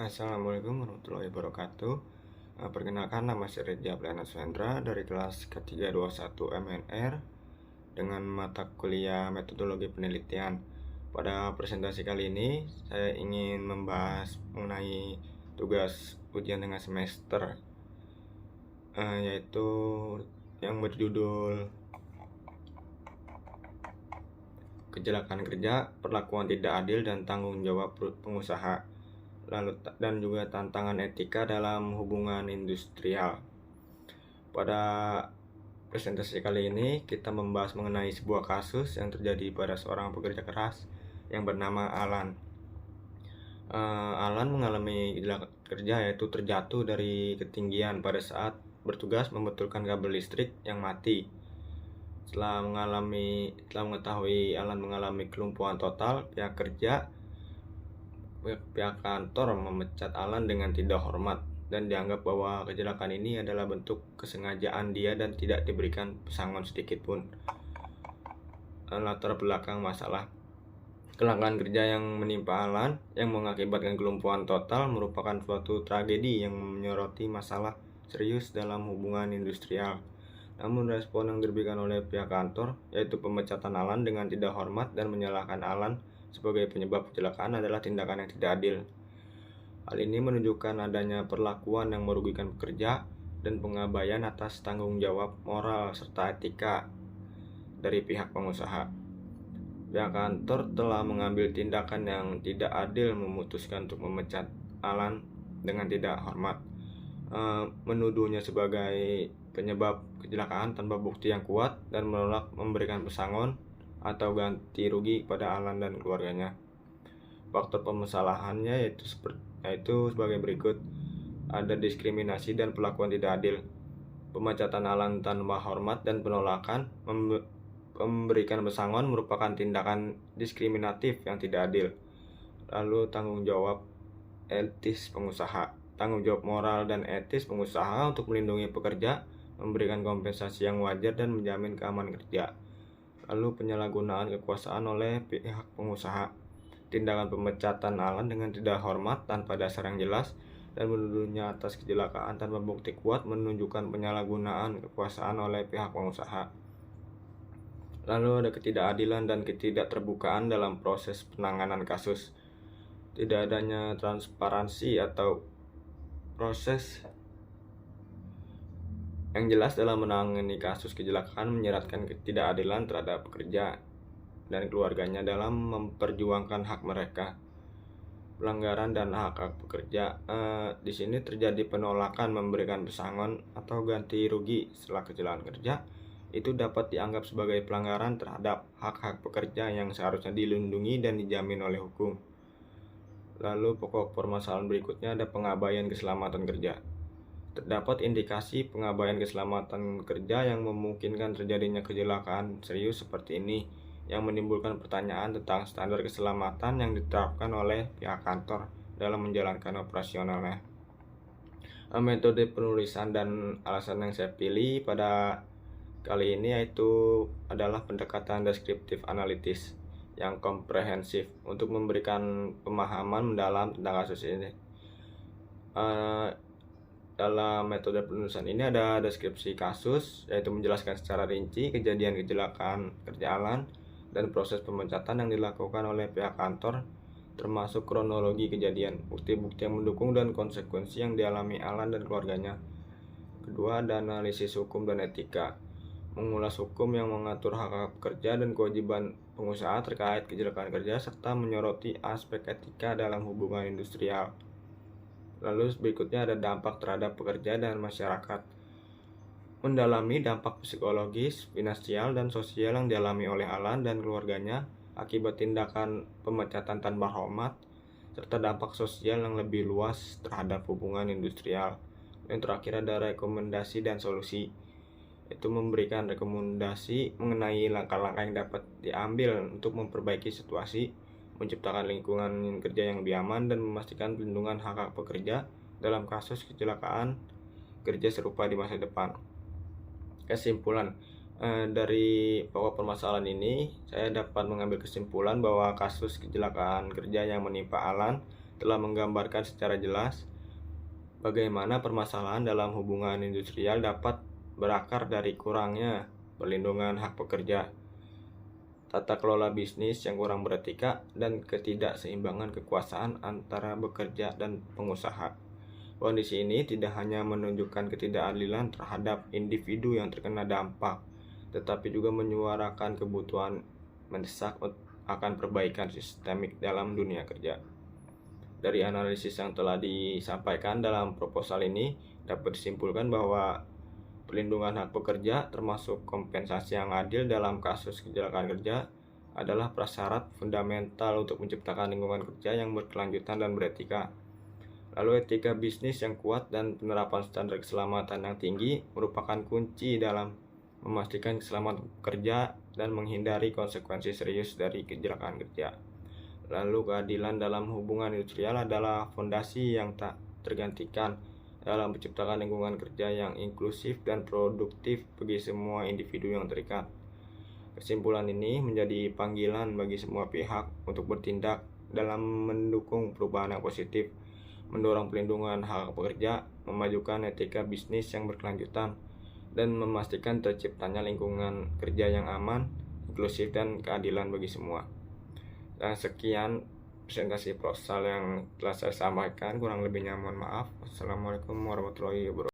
Assalamualaikum warahmatullahi wabarakatuh. Perkenalkan, nama saya Reja Plana Suhendra dari kelas K321 MNR dengan mata kuliah metodologi penelitian. Pada presentasi kali ini saya ingin membahas mengenai tugas ujian tengah semester, yaitu yang berjudul Kecelakaan Kerja, Perlakuan Tidak Adil dan Tanggung Jawab Pengusaha, dan juga tantangan etika dalam hubungan industrial. Pada presentasi kali ini kita membahas mengenai sebuah kasus yang terjadi pada seorang pekerja keras yang bernama Alan. Alan mengalami kecelakaan kerja, yaitu terjatuh dari ketinggian pada saat bertugas membetulkan kabel listrik yang mati. Setelah mengetahui Alan mengalami kelumpuhan total, pihak kantor memecat Alan dengan tidak hormat dan dianggap bahwa kecelakaan ini adalah bentuk kesengajaan dia dan tidak diberikan pesangon sedikit pun. Latar belakang masalah kecelakaan kerja yang menimpa Alan yang mengakibatkan kelumpuhan total merupakan suatu tragedi yang menyoroti masalah serius dalam hubungan industrial. Namun respon yang diberikan oleh pihak kantor, yaitu pemecatan Alan dengan tidak hormat dan menyalahkan Alan sebagai penyebab kecelakaan, adalah tindakan yang tidak adil. Hal ini menunjukkan adanya perlakuan yang merugikan pekerja dan pengabaian atas tanggung jawab moral serta etika dari pihak pengusaha. Pihak kantor telah mengambil tindakan yang tidak adil, memutuskan untuk memecat Alan dengan tidak hormat, menuduhnya sebagai penyebab kecelakaan tanpa bukti yang kuat, dan menolak memberikan pesangon atau ganti rugi pada Alan dan keluarganya. Faktor permasalahannya yaitu sebagai berikut: ada diskriminasi dan perlakuan tidak adil. Pemecatan Alan tanpa hormat dan penolakan memberikan pesangon merupakan tindakan diskriminatif yang tidak adil. Lalu tanggung jawab moral dan etis pengusaha untuk melindungi pekerja, memberikan kompensasi yang wajar dan menjamin keamanan kerja. Lalu penyalahgunaan kekuasaan oleh pihak pengusaha. Tindakan pemecatan Alan dengan tidak hormat tanpa dasar yang jelas dan menuduhnya atas kecelakaan tanpa bukti kuat menunjukkan penyalahgunaan kekuasaan oleh pihak pengusaha. Lalu ada ketidakadilan dan ketidakterbukaan dalam proses penanganan kasus. Tidak adanya transparansi atau proses yang jelas dalam menangani kasus kecelakaan menyeratkan ketidakadilan terhadap pekerja dan keluarganya dalam memperjuangkan hak mereka. Pelanggaran dan hak-hak pekerja. Di sini terjadi penolakan memberikan pesangon atau ganti rugi setelah kecelakaan kerja. Itu dapat dianggap sebagai pelanggaran terhadap hak-hak pekerja yang seharusnya dilindungi dan dijamin oleh hukum. Lalu pokok permasalahan berikutnya ada pengabaian keselamatan kerja. Terdapat indikasi pengabaian keselamatan kerja yang memungkinkan terjadinya kecelakaan serius seperti ini, yang menimbulkan pertanyaan tentang standar keselamatan yang diterapkan oleh pihak kantor dalam menjalankan operasionalnya. Metode penulisan dan alasan yang saya pilih pada kali ini adalah pendekatan deskriptif analitis yang komprehensif untuk memberikan pemahaman mendalam tentang kasus ini. Dalam metode penulisan ini ada deskripsi kasus, yaitu menjelaskan secara rinci kejadian kecelakaan kerja Alan dan proses pemecatan yang dilakukan oleh pihak kantor, termasuk kronologi kejadian, bukti-bukti yang mendukung, dan konsekuensi yang dialami Alan dan keluarganya. Kedua, ada analisis hukum dan etika, mengulas hukum yang mengatur hak-hak pekerja dan kewajiban pengusaha terkait kecelakaan kerja, serta menyoroti aspek etika dalam hubungan industrial. Lalu berikutnya ada dampak terhadap pekerja dan masyarakat, mendalami dampak psikologis, finansial, dan sosial yang dialami oleh Alan dan keluarganya akibat tindakan pemecatan tanpa hormat, serta dampak sosial yang lebih luas terhadap hubungan industrial. Yang terakhir ada rekomendasi dan solusi, yaitu memberikan rekomendasi mengenai langkah-langkah yang dapat diambil untuk memperbaiki situasi, menciptakan lingkungan kerja yang lebih aman, dan memastikan perlindungan hak-hak pekerja dalam kasus kecelakaan kerja serupa di masa depan. Kesimpulan dari pokok permasalahan ini, saya dapat mengambil kesimpulan bahwa kasus kecelakaan kerja yang menimpa Alan telah menggambarkan secara jelas bagaimana permasalahan dalam hubungan industrial dapat berakar dari kurangnya perlindungan hak pekerja, tata kelola bisnis yang kurang beretika, dan ketidakseimbangan kekuasaan antara bekerja dan pengusaha. Kondisi ini tidak hanya menunjukkan ketidakadilan terhadap individu yang terkena dampak, tetapi juga menyuarakan kebutuhan mendesak akan perbaikan sistemik dalam dunia kerja. Dari analisis yang telah disampaikan dalam proposal ini, dapat disimpulkan bahwa perlindungan hak pekerja, termasuk kompensasi yang adil dalam kasus kecelakaan kerja, adalah prasyarat fundamental untuk menciptakan lingkungan kerja yang berkelanjutan dan beretika. Lalu etika bisnis yang kuat dan penerapan standar keselamatan yang tinggi merupakan kunci dalam memastikan keselamatan kerja dan menghindari konsekuensi serius dari kecelakaan kerja. Lalu keadilan dalam hubungan industrial adalah fondasi yang tak tergantikan dalam menciptakan lingkungan kerja yang inklusif dan produktif bagi semua individu yang terikat. Kesimpulan ini menjadi panggilan bagi semua pihak untuk bertindak dalam mendukung perubahan yang positif, mendorong pelindungan hak pekerja, memajukan etika bisnis yang berkelanjutan, dan memastikan terciptanya lingkungan kerja yang aman, inklusif, dan keadilan bagi semua. Dan sekian presentasi proposal yang telah saya sampaikan, kurang lebihnya mohon maaf. Wassalamualaikum warahmatullahi wabarakatuh.